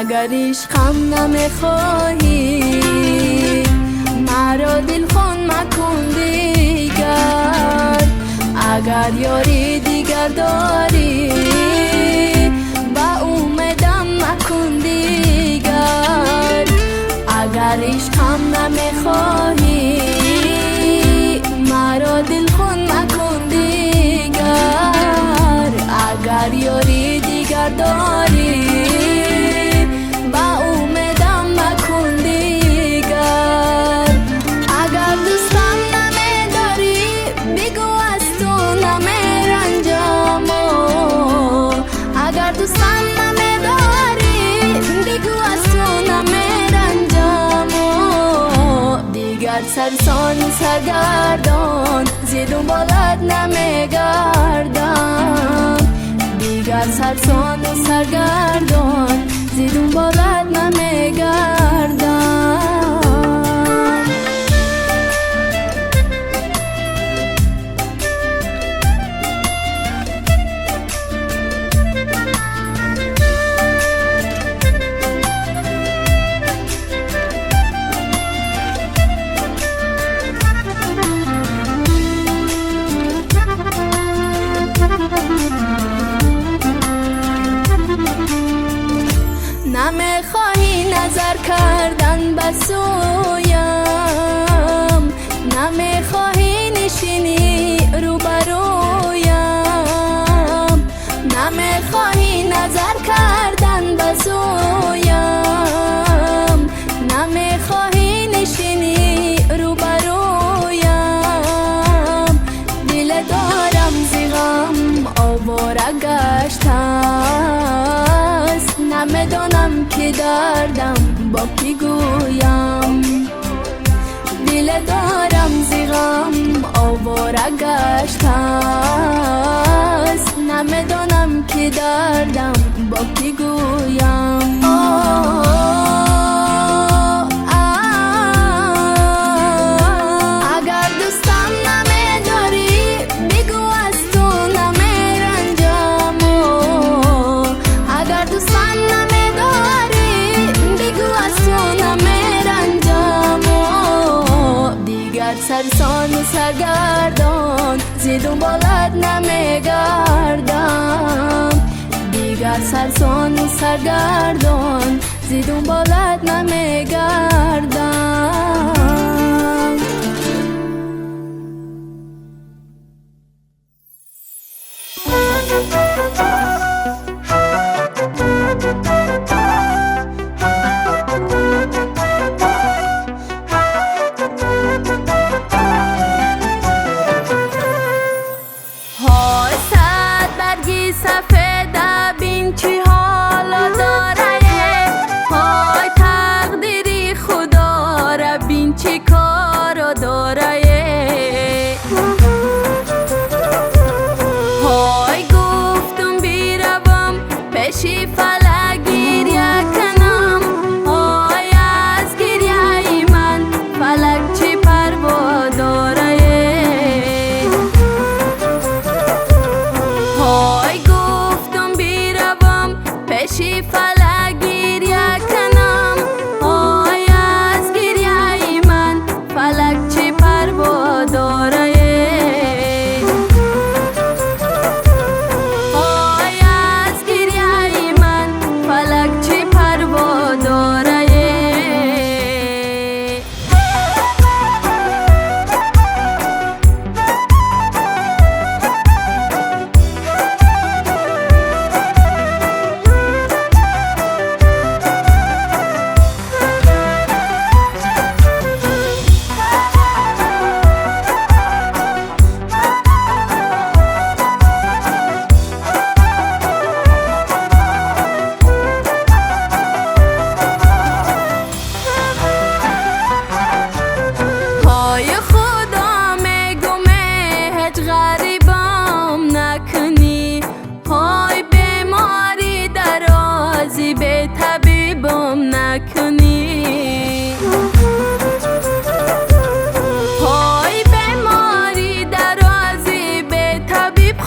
اگر عشقم نمیخواهی مرا دل خون مکن دیگر. اگر یاری دیگر داری با امیدم مکن دیگر. اگر عشقم نمیخواهی مرا دل خون مکن دیگر. اگر یاری دیگر داری با امیدم مکن دیگر. اگر دوستم نمیداری بگو از تو نمیرنجم. اگر دوستم نمیداری بگو از تو نمیرنجم. دیگر سرسان سرگردان زی دنبالت نمیگردم. دیگر سرسان و سرگردان زی دنبالت نمیگردم. نمیخواهی نظر کردن به سویم، نمیخواهی نشینی روبرویم. نمیخواهی نظر کردن به سویم، نمیخواهی نشینی روبرویم. دل دارم زیغم آواره گشته، نمیدانم که دردم با کی گویم. دل دارم زیغم آواره گشته، نمیدانم که دردم با کی گویم. اگر دوستم نمیداری بگو از تو نمیرنجم. اگر دوستم نمیداری بگو از تو نمیرنجم. دیگر سرسان و سرگردان زی دنبالت نمیگردم. دیگر سرسان و سرگردان زی دنبالت نمیگردم.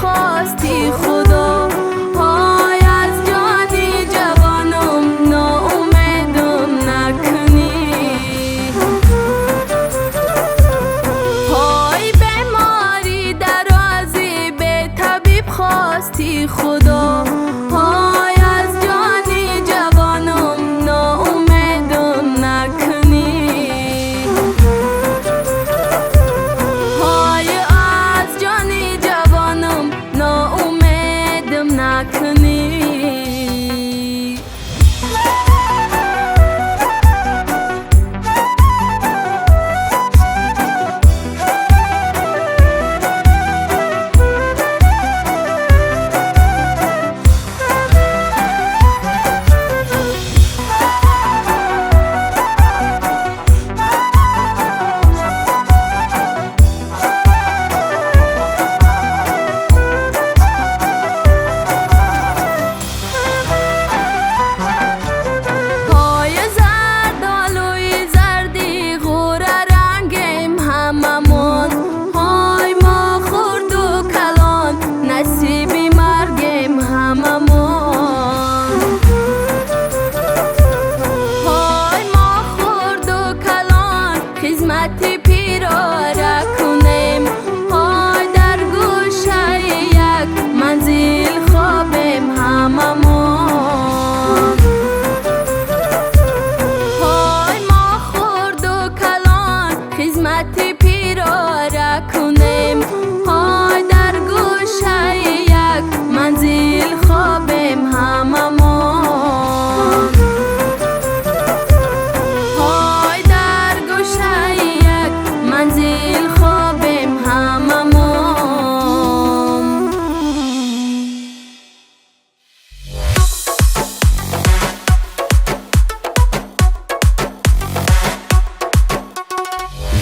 خواستی خدا، پای از جانی جوانم بی خدا. های از جانی جوانم ناامیدم نکنی. های از جانی جوانم ناامیدم نکنی.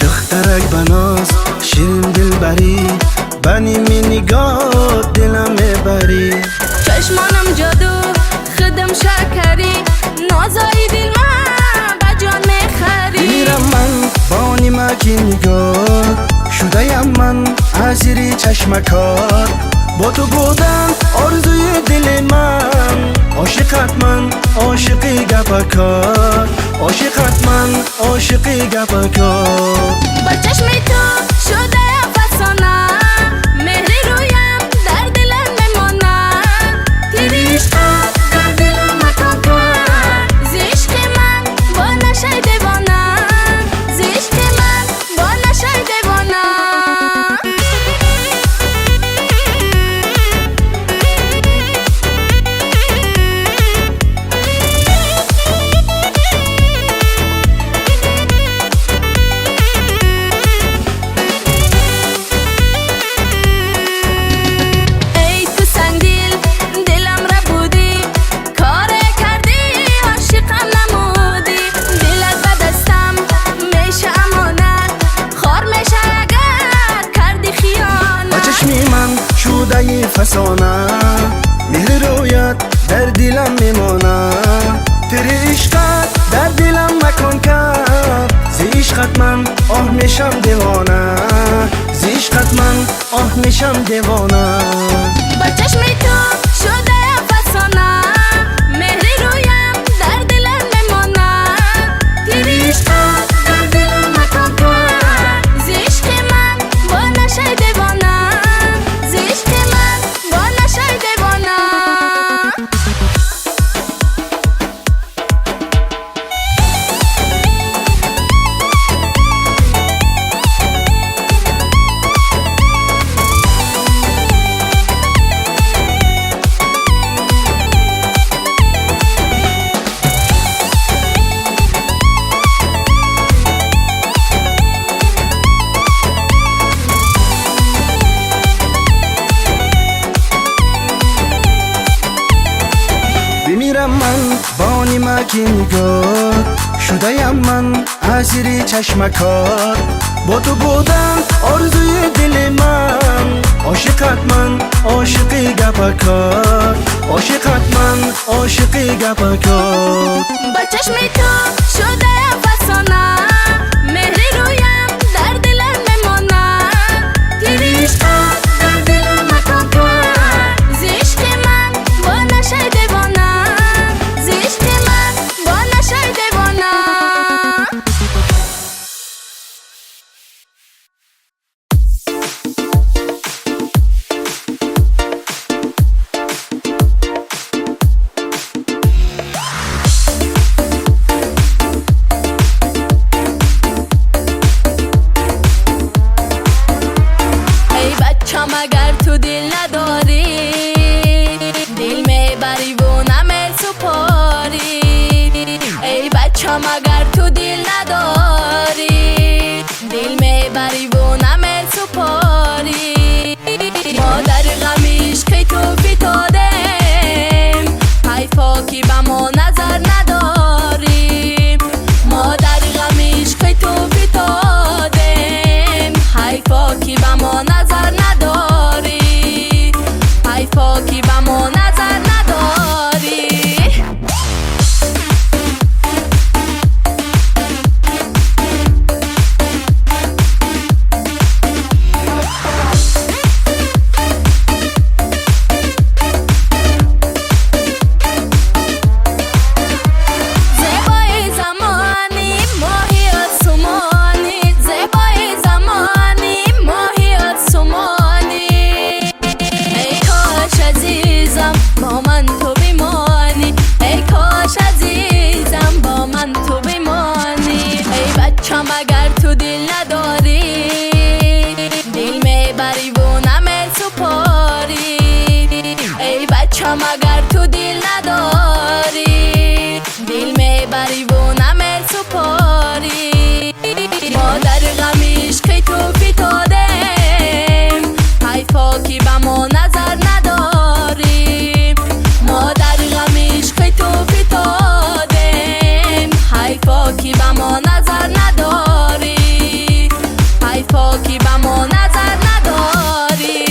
دخترک بناز شیرین دلبری بنی می نگاه دلم میبری. چشمانم جادو خدم شکری نازایی دل من بجان میخری. میرم من بانی مکی نگاه شده یم من اسیر چشمکار. با تو بودم آرزوی دل من عاشقت من عاشقی گپکار. عاشقت من عاشقی گپکار. با چشم تو شده افسانه مهری رویم در دلم میمانه. تیری عشقت در دلم مکان کن زی عشق من با نشه دیوانه. زی عشق من با نشه دیوانه. فسانه مهر رویت در دلم میمانه. تیری عشقت در دلم مکان کرد زی عشقت من آه میشم دیوانه. زی عشقت من آه میشم دیوانه. با چشم تو شده افسانه مهری رویم در دلم میمانه. تیری عشقت در دلم مکان کرد زی عشق من با نشه دیوانه. زی عشق من با نشه دیوانه. بمیرم من بانی مکی نگاه شده یم من اسیر چشمکار. با تو بودم آرزوی دل من عاشقت من عاشقی گپکار. عاشقت من عاشقی گپکار. با چشم تو شده افسانه مهری رویم در دلم میمانه. تیری عشقت در دلم مکان کرد زی عشق من با نشه دیوانه. زی عشق من با نشه دیوانه. بچم اگر تو دل نداری دل میبری و نمی سپاری ای بچم اگر تو دل نداری دل میبری و نمی سپاری ما در غمیش که تو فتادیم حیفا که به ما نظر نداریم ما در غمیش که تو فتادیم حیفا که به ما نظر نداری حیفا که به ما نظر نداری بچم اگر تو دل نداری دل میبری و نمی سپاری ای بچم اگر تو دل نداری دل میبری و نمی سپاری ما در غمیش که تو فتادیم حیفا که به ما نظر نداری ما در غمیش که تو فتادیم حیفا که به ما نظر نداری حیفا که به ما نظر نداری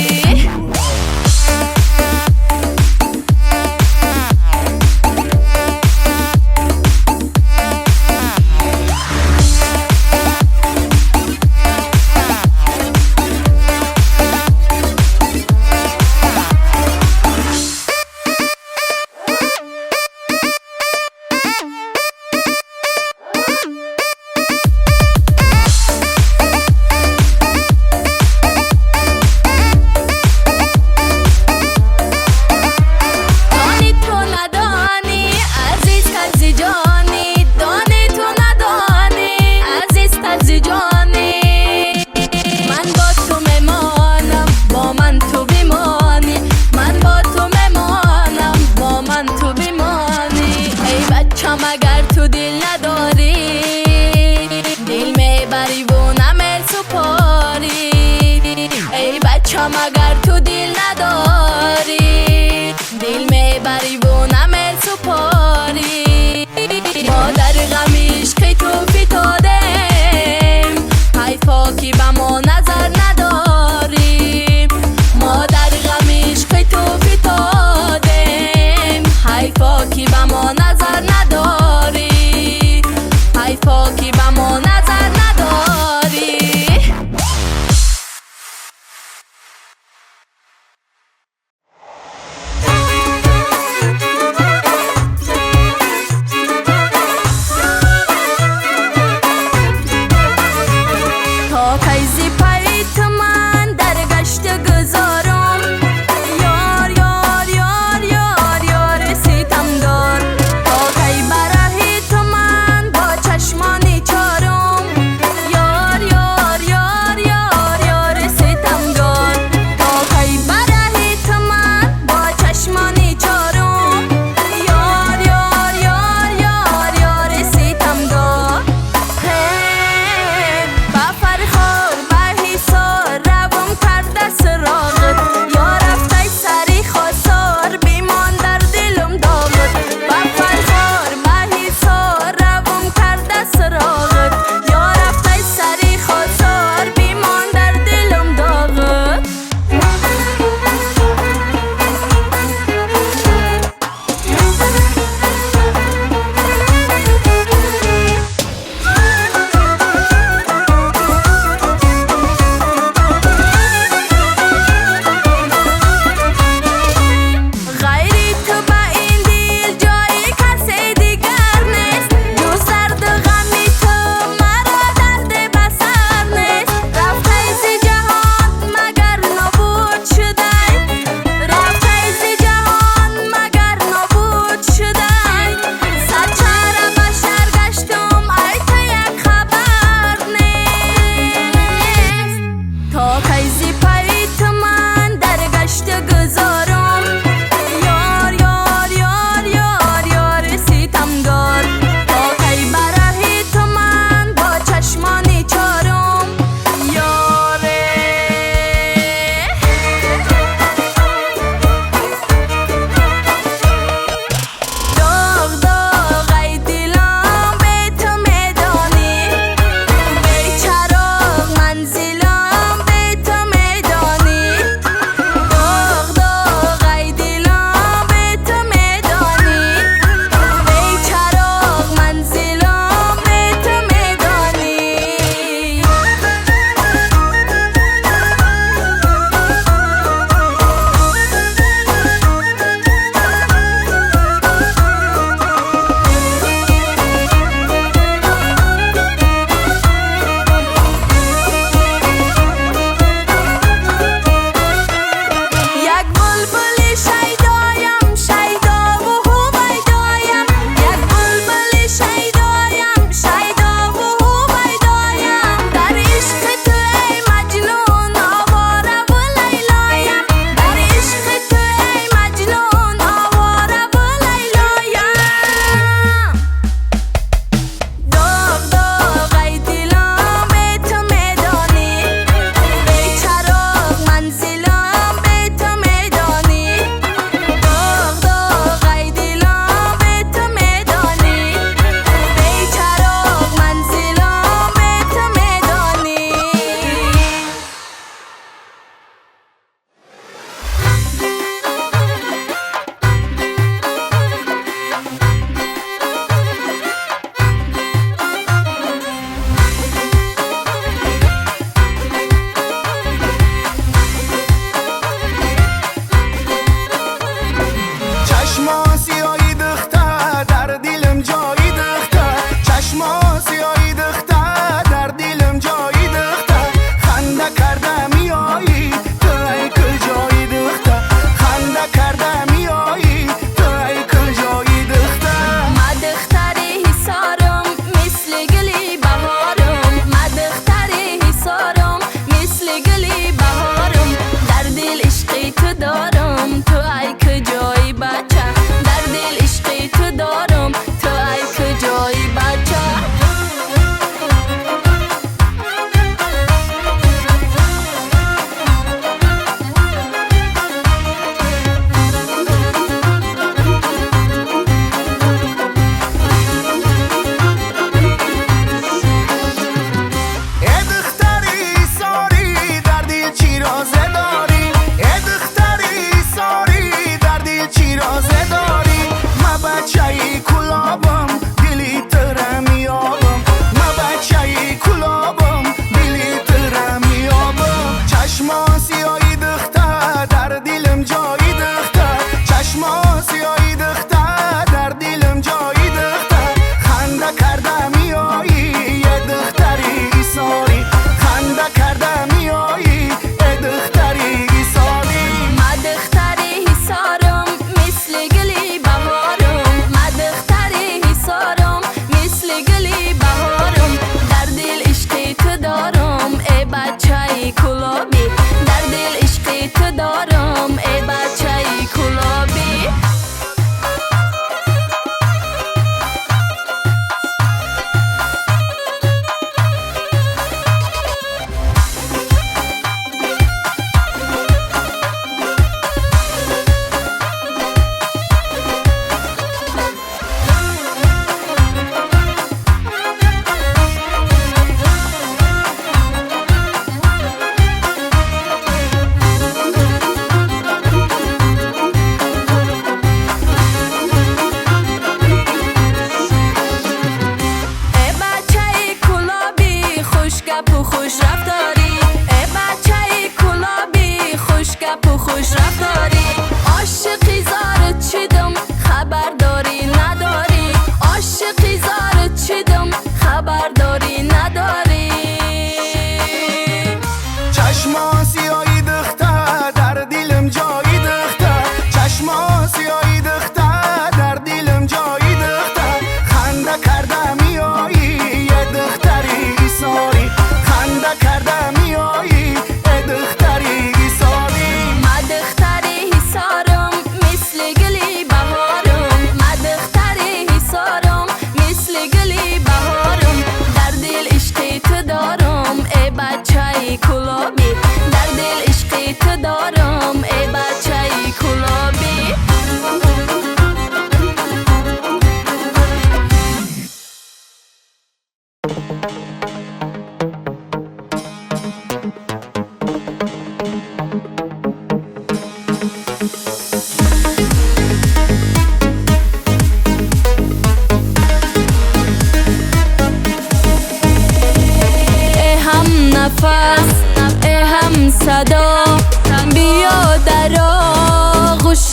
اگر تو دل نداری دل میبری و نمی سپاری ای بچم اگر تو دل نداری دل میبری و نمی سپاری ما در غمیش که تو فتادیم حیفا که به ما نظر نداری ما در غمیش که تو فتادیم حیفا که به ما نظر نداری حیفا که به ما نظر نداری تا کیزی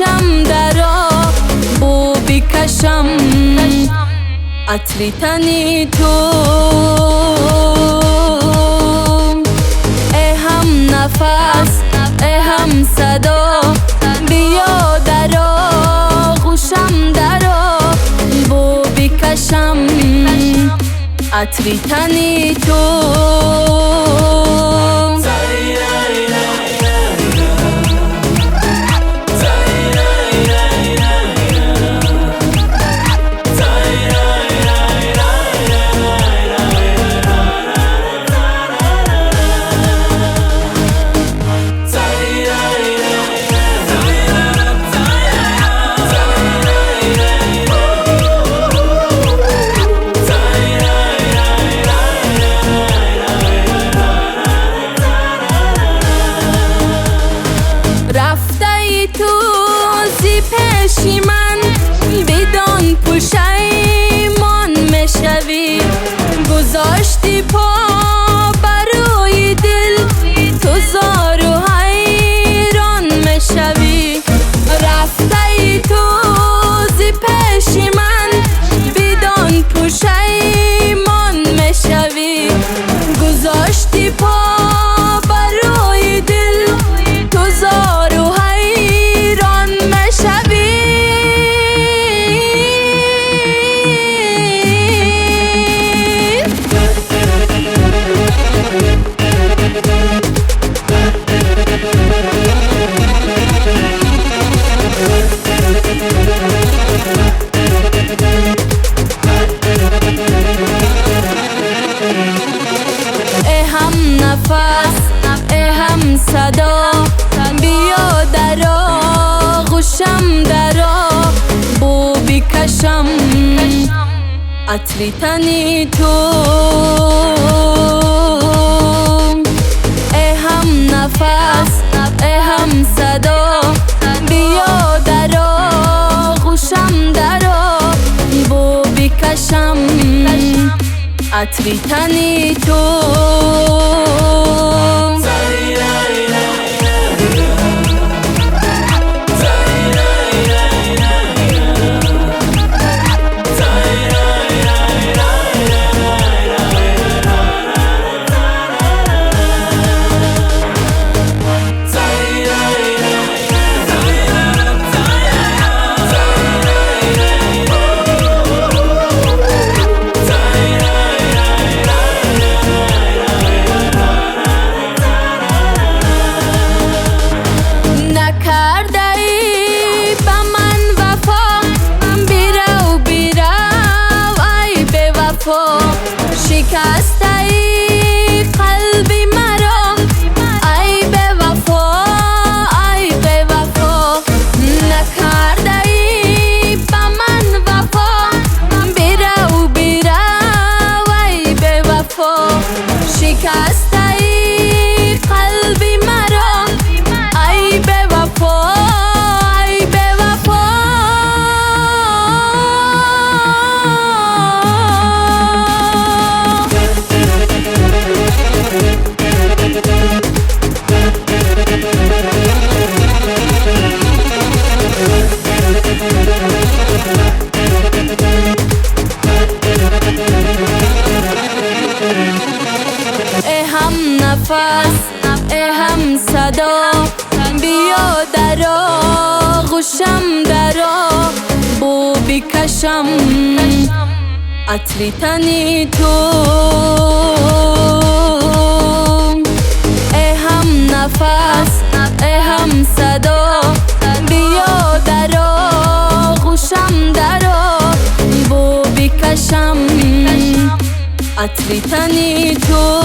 خوشم درا بو بکشم عطری تنی تو ای هم نفس ای هم صدا بیا درا خوشم درا بو بکشم عطری تنی تو پیشی من بدان پشیمان میشوی گذاشتی پا برای دل تو زار و حیران میشوی رفته تو زی پیشی من بدان پشیمان میشوی گذاشتی پا برای دل تو زار و حیران میشوی ای هم نفس ای هم صدا بیا درا خوشم درا بو بکشم عطری تنی تو ای هم نفس ای هم صدا بیا درا خوشم درا بو بکشم عطری تنی تو شکسته ای قلبی مرا ای به وفا ای به وفا نکرده ای به من وفا برو برو ای به وفا شکسته ای قلبی مرا ای به وفا ای به وفا ای هم نفس ای هم صدا بیا درا خوشم درا بو بکشم عطری تنی تو ای هم نفس ای هم صدا بیا درا خوشم درا بو بکشم عطری تنی تو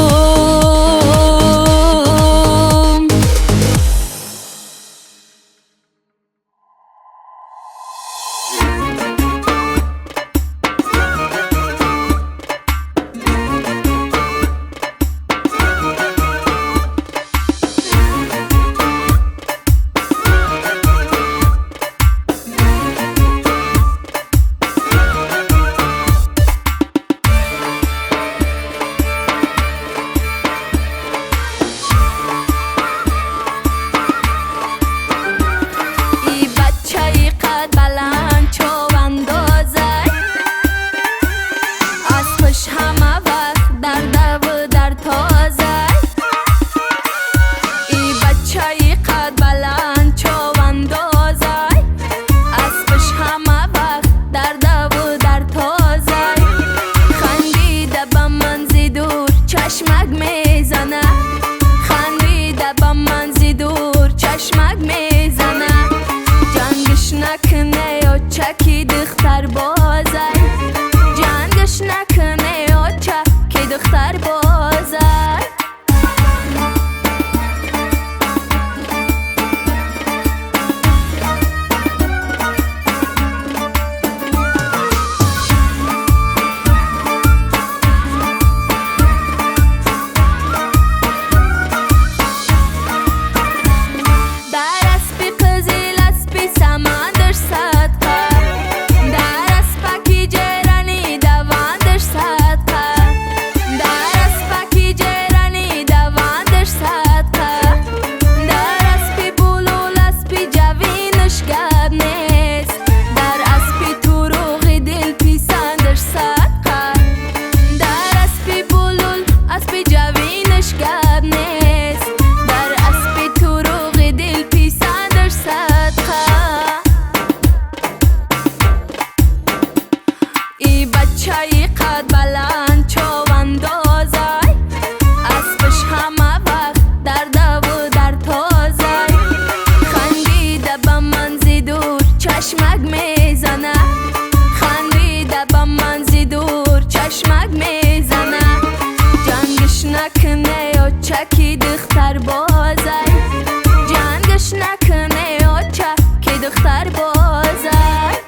دختر بازد.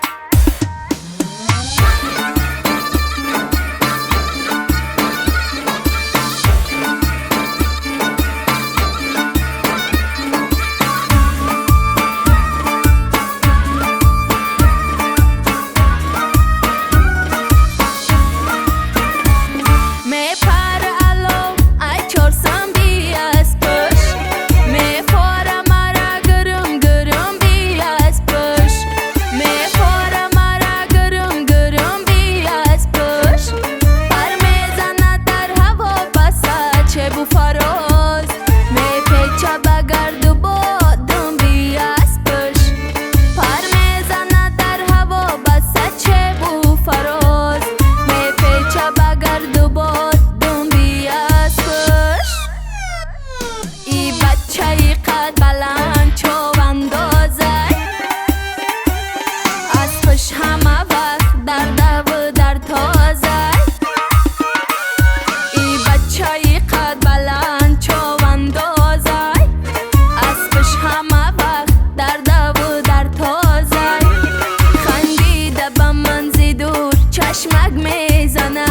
چشمک میزنه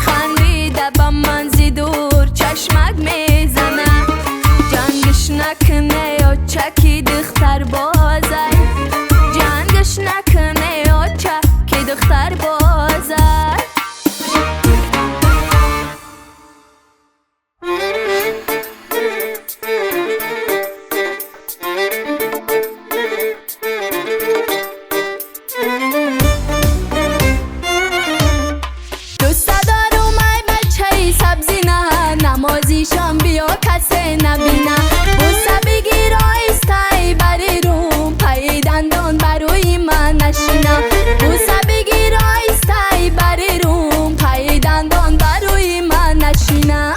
خندیده با من زی دور چشمک میزنه جنگش نکنه و چکی دختر بازه جنگش نکنه و چکی دختر بازه نمازیشان بیا کسی نبینه بوسه بگیر آیسته بری روم پای دندان بروی من نشینه بوسه بگیر آیسته بری روم پای دندان بروی من نشینه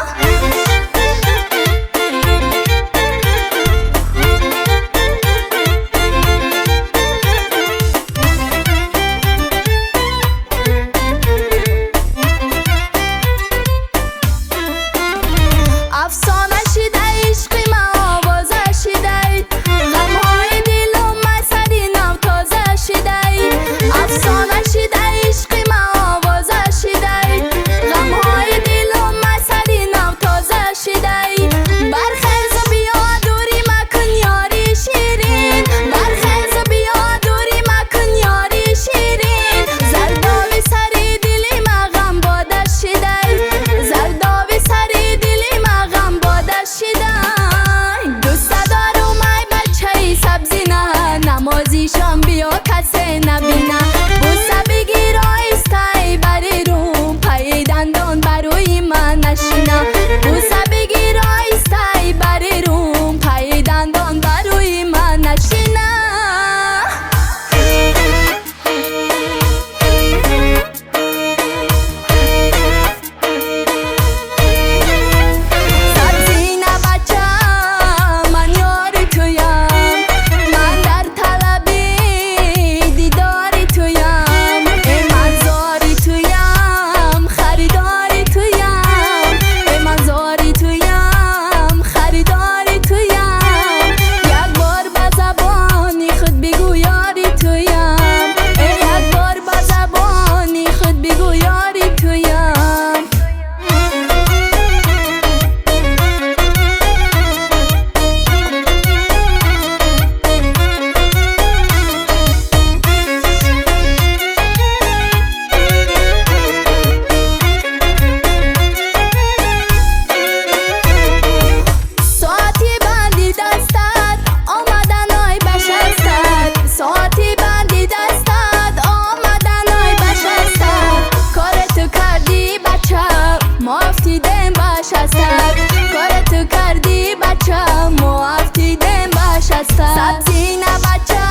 افسانه شده عشقی من آوازه شده غمهای دلم مسری نو تازه شده افسانه شده عشقی من آوازه شده غمهای دلم مسری نو تازه شده برخیز بیا دوری مکن یاری شیرین برخیز بیا دوری مکن یاری شیرین زرداوی سری دلی من غم باده شده زرداوی سری دلی من غم باده شده دوست دارم ای بچه سبزی نه نمازیشان بیا کسی نبینه بوسه بگیر آیسته بری روم پای دندان بروی من نشینه بوسه بگیر آیسته بری روم پای دندان بروی من نشینه سبزی نه بچه من یاری تویم من در طلبی دیداری تویم من زاری تویم خریداری تویم من زاری تویم خریداری تویم یک بار به زبانی خود بگو یاری تویم یک بار به زبانی خود بگو یاری تویم ساعتی بندی دستت آمدن های بشستت ساعتی بندی دستت آمدن های بشستت کار تو کردی بچه ما افتیدیم بشستت کار تو کردی بچه ما افتیدیم بشستت سبزی نه بچه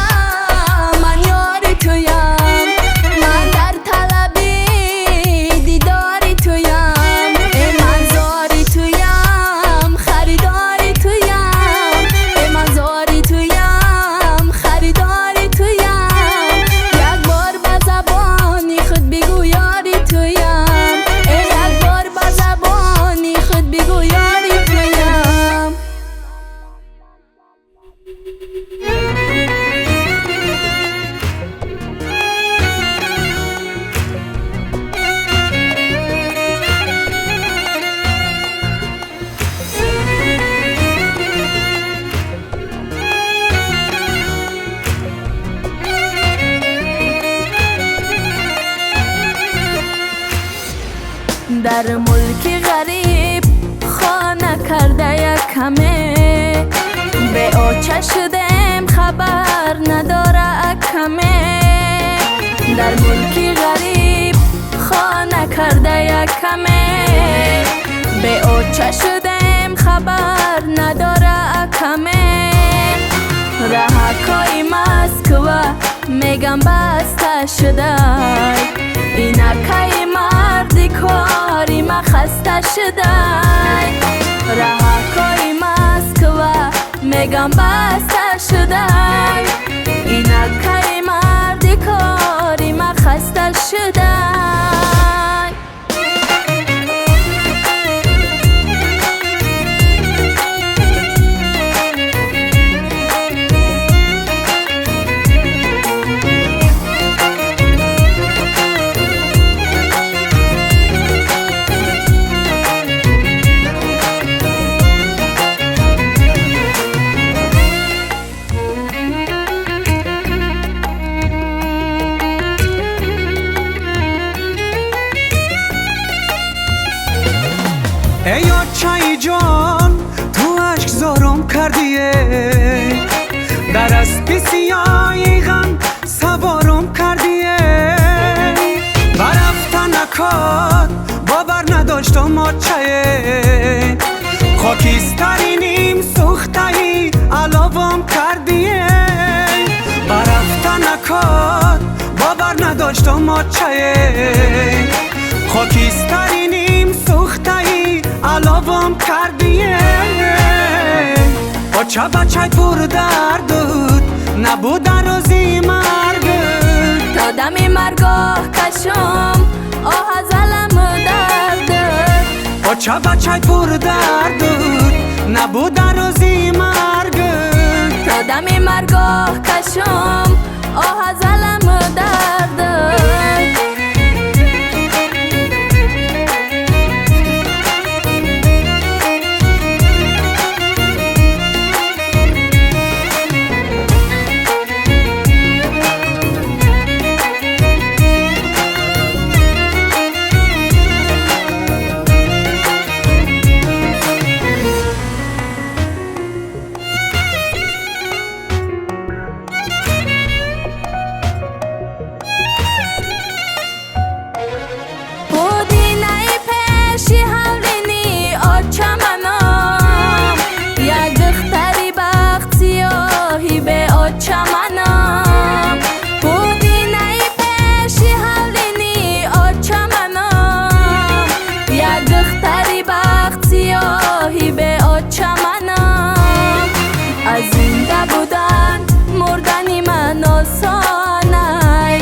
من یاری تویم من در طلبی دیداری تویم من زاری تویم خریداری تویم من زاری تویم خریداری تویم یک بار به زبانی خود بگو یاری تویم یک بار به زبانی خود بگو یاری تویم در ملکی غریب خانه کرده یکمه به آچه شدم خبر نداره کمه در ملکی غریب خانه کرده یکمه به آچه شدم خبر نداره کمه رهکای مسکوه میگم بسته شده اینکای مردی کاری ما خسته شده رهکای مسکوه میگم بسته شده اینکای مردی کاری ما خسته شده ای آچای جان تو عشق زارم کردیه در اسب سیاهی غم سوارم کردیه برفتن نکات باور نداشتم آچایه خاکسترینیم سوختهی علاوام کردیه برفتن نکات باور نداشتم آچایه خاکسترینیم سوختهی علاوام کردیه آچه بچه پر دردود نبود روزی مرگود تا دمی مرگاه کشم آه زلم دردد آچه بچه پر دردود نبود روزی مرگود تا دمی مرگاه کشم آه زلم دردد چمنم بودی نی پیشی حولینی آد چمنم یک دختری بخت سیاهی به آد چمنم از زنده بودن مردنی من آسانه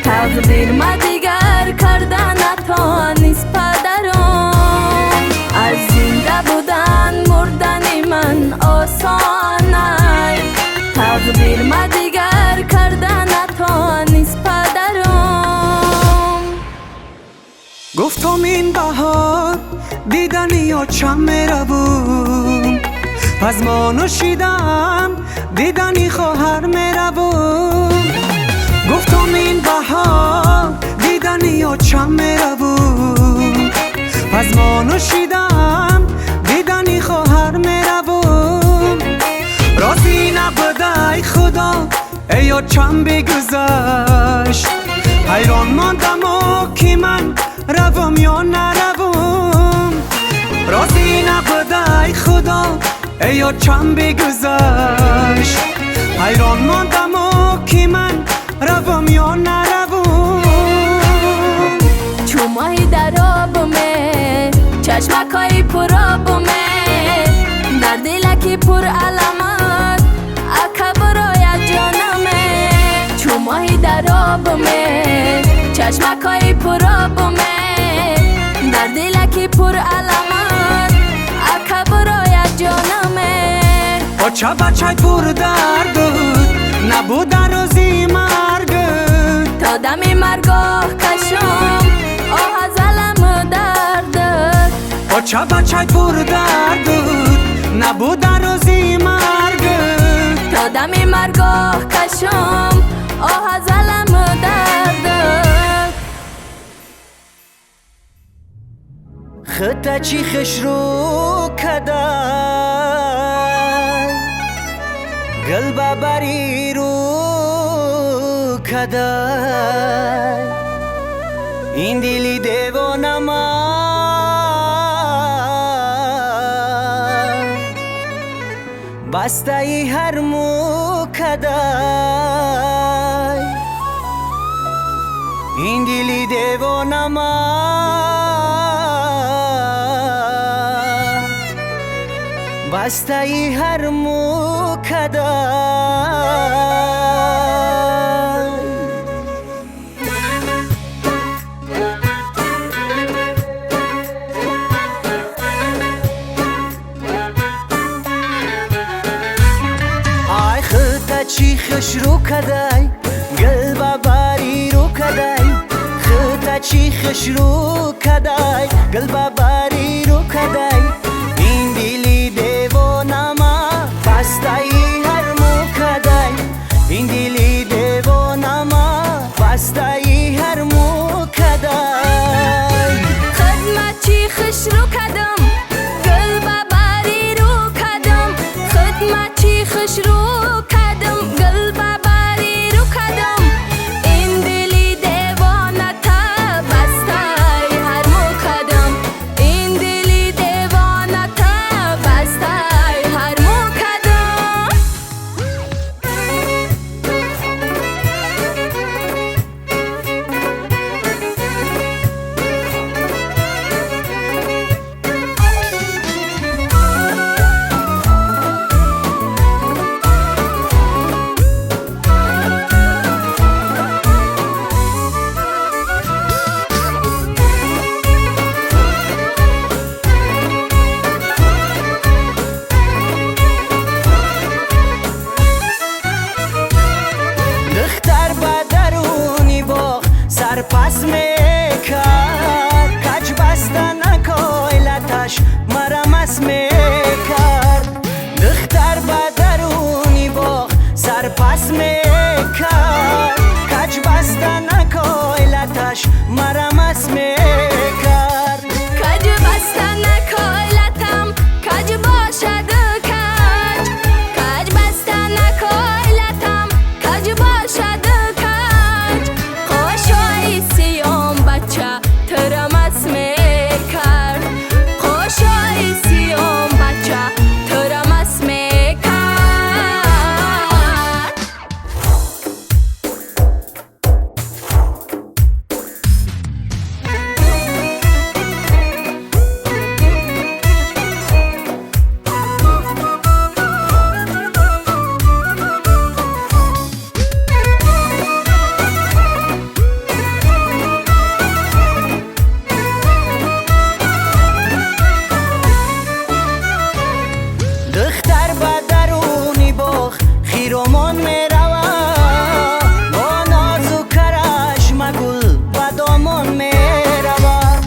تقدیر ما دیگر کردن نتانیست پدرم از زنده بودن مردنی من آسانه تقدیر ما دیگر کردن نتانیست پدرم گفتم این بهار دیدنی آچم میروم از ما نوشیدم دیدنی خواهر میروم گفتم این بهار دیدنی آچم میروم از ما نوشیدم دیدنی خواهر میروم رازی نبوده ای خدا ای آچم بگذشت حیران ماندم و کی من روم یا نروم رازی نبوده ای خدا ای آچم بگذشت حیران ماندم و کی من روم یا نروم چومایی در آبمه چشمکایی پر آبمه در دلکی پر علامت اکا برای جانمه چومایی در آبمه چشمکایی پر آبمه در دلکی پر علامت اکا برای جانمه آچه بچه پر دردود نبود روزی مرگود تا دمی مرگاه کشم آه زلم دردد آچه بچه پر دردود نبود روزی مرگود تا دمی مرگاه کشم آه زلم دردد خطه چی خشرو کدای قلبا بری رو کدای این دلی دیوانما بسته ای هر مو کدای این دلی دیوانما بسته ای هر مو کدای آی خطه چی خشرو کدای قلبا باری رو کدای خطه چی خشرو کدای قلبا باری رو کدای این دلی دیوانما بسته ای هر مو کدای این دلی دیوانما بسته ای هر مو کدای خدمت چی خشرو کدم قلبا باری رو کدم خدمت چی خشرو کدم قلبا باری رو کدم این دلی دیوانه تا بسته هر مو کدم این دلی دیوانه تا بسته هر مو کدم دختر با درونی باغ سرپس میکرد کج بسته نکایلتش مرمس میکرد دختر با درونی باغ سرپس میکرد کج بسته نکایلتش مرمس میکرد کج بسته نکایلتم کج باشد کج کج بسته نکایلتم کج باشد کج خوشای سیام بچه ترمس میکرد خوشای سیام بچه ترمس میکرد دختر با درونی باغ خیرومان میرود با ناز و کرشم گل با دامان میرود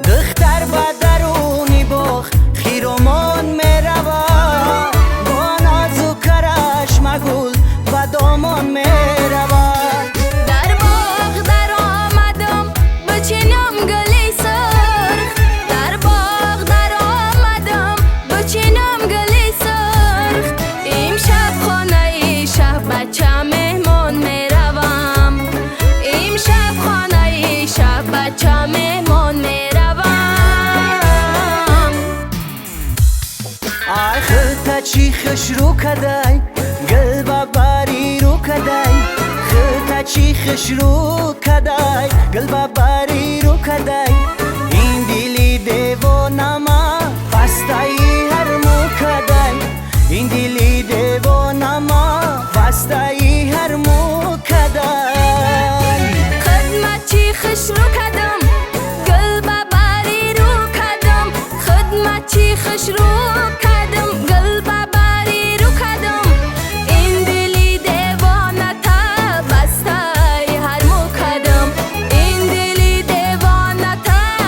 دختر با درونی باغ خیرومان میرود با ناز و کرشم گل با دامان میرود در باغ در آمدم بچینم گلی سرخ در باغ در آمدم بچینم گلی سرخ امشب خانه ای شب بچه مهمان میروم امشب خانه ای شب بچه مهمان میروم آی خطه چی خشرو کدای قلبا باری رو کدای خطه چی خشرو کدای قلبا باری رو کدای این دلی دیوانما بسته ای هر مو کدای این دلی دیوانما بسته ای هر مو کدای خدمت چی خشرو کدم قلبا باری رو کدم خدمت چی خشرو کدم قلبا باری رو کدم این دلی دیوانه تا بسته هر مو کدم این دلی دیوانه تا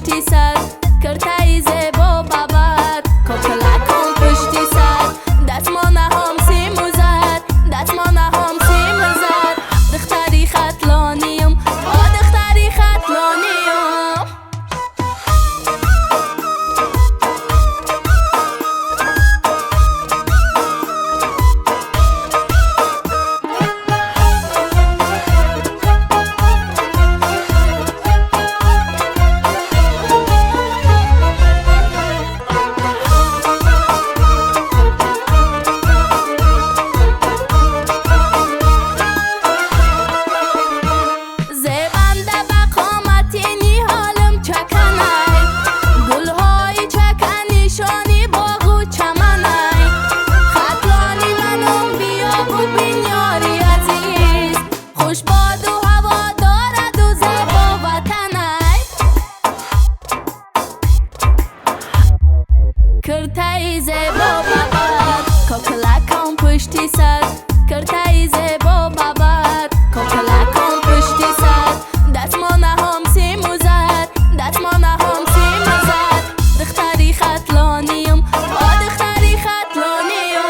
پشتی سر کرتای زیبا ببر کاکلکان پشتی سر دستمانه هم سیم و زر دستمانه هم سیم و زر دختری خطلانیم دختری خطلانیم کرتای زیبا ببر کاکلکان پشتی سر کرتای زیبا ببر کاکلکان پشتی سر دستمانه هم سیم و زر دستمانه هم سیم و زر دختری خطلانیم دختری خطلانیم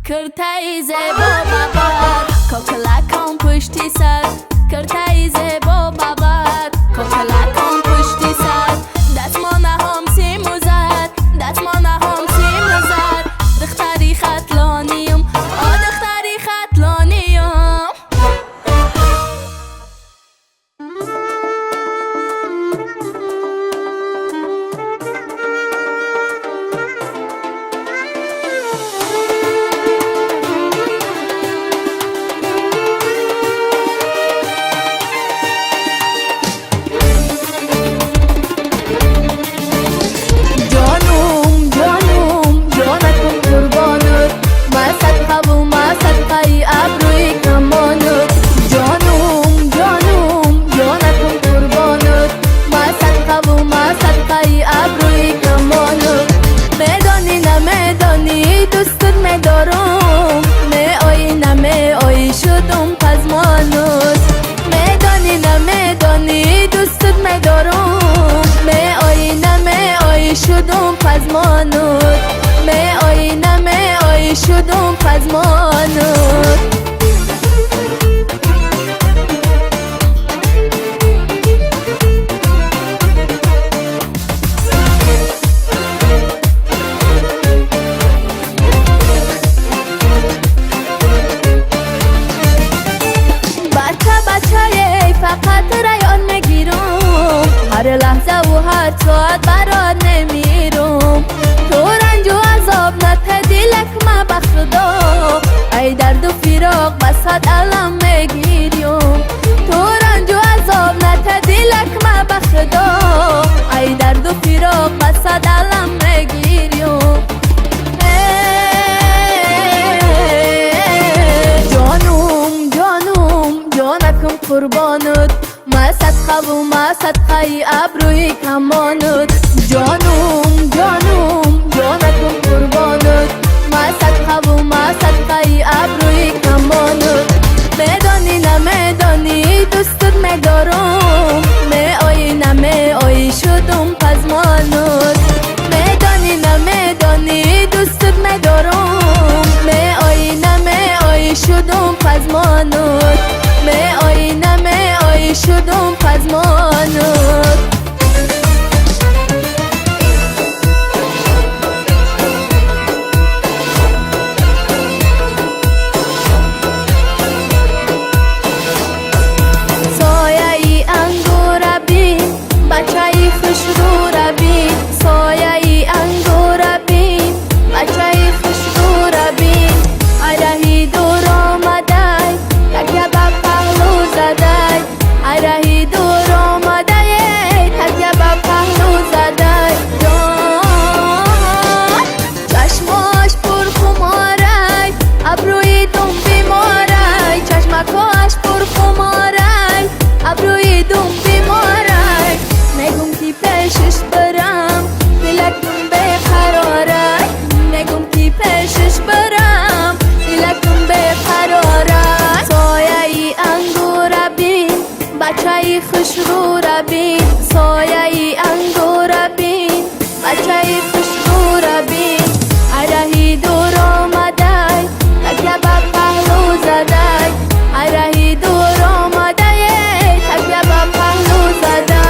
کرتای زیبا ببر کاکلکان پشتی سر کرتای زیبا ببر کاکلکان پشتی سر دستمانه هم سیم و زر دستمانه هم سیم و زر دختری خطلانیم دختری خطلانیم شدم پزمانود می آینه می آی شدم پزمانود فقط ریان میگیرم هر لحظه و هر ساعت برات نمیرم تو رنج و عذاب نته دیلک ما بخدا ای درد و فراق بسات علم میگیرم تو رنج و عذاب نته دیلک ما بخدا ای درد و فراق بسات علم میگیرم جانم جانم جانکم قربانت ما صدقه و ما صدقه ابروی کمانت جانم جانم جانکم قربانت ما صدقه و ما صدقه ابروی کمانت میدانی نمیدانی دوستت میدارم می آیی نمی آیی شدم پزمانت میدانی نمیدانی دوستت میدارم می آیی نمی آیی شدم پزمانت می آیی نمی آیی شدم پزمانت سایه ای انگور دوم بیماری چشمکاش پر خماری ابروی دوم بیماری نگم کی پیشش برم دلکم بقراره نگم کی پیشش برم دلکم بقراره سایه ای انگور بین بچه ای خوش رو بین سایه ای انگور بین بچه ای خوش رو بین عرهی دور آمده تکیه به پهلو زده عرهی دور آمده تکیه به پهلو زده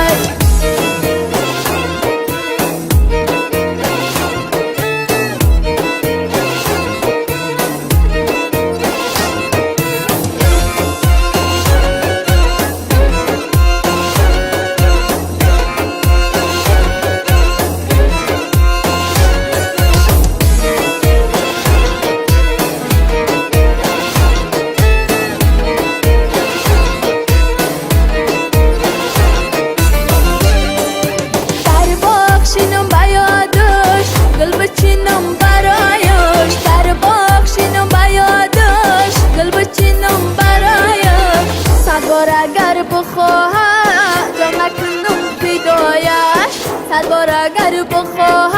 بخشینم بیادش گل بچینم برایش در بخشینم بیادش گل بچینم برایش صد بار اگر بخواهد جا نکنم فدایش صد بار اگر بخواهد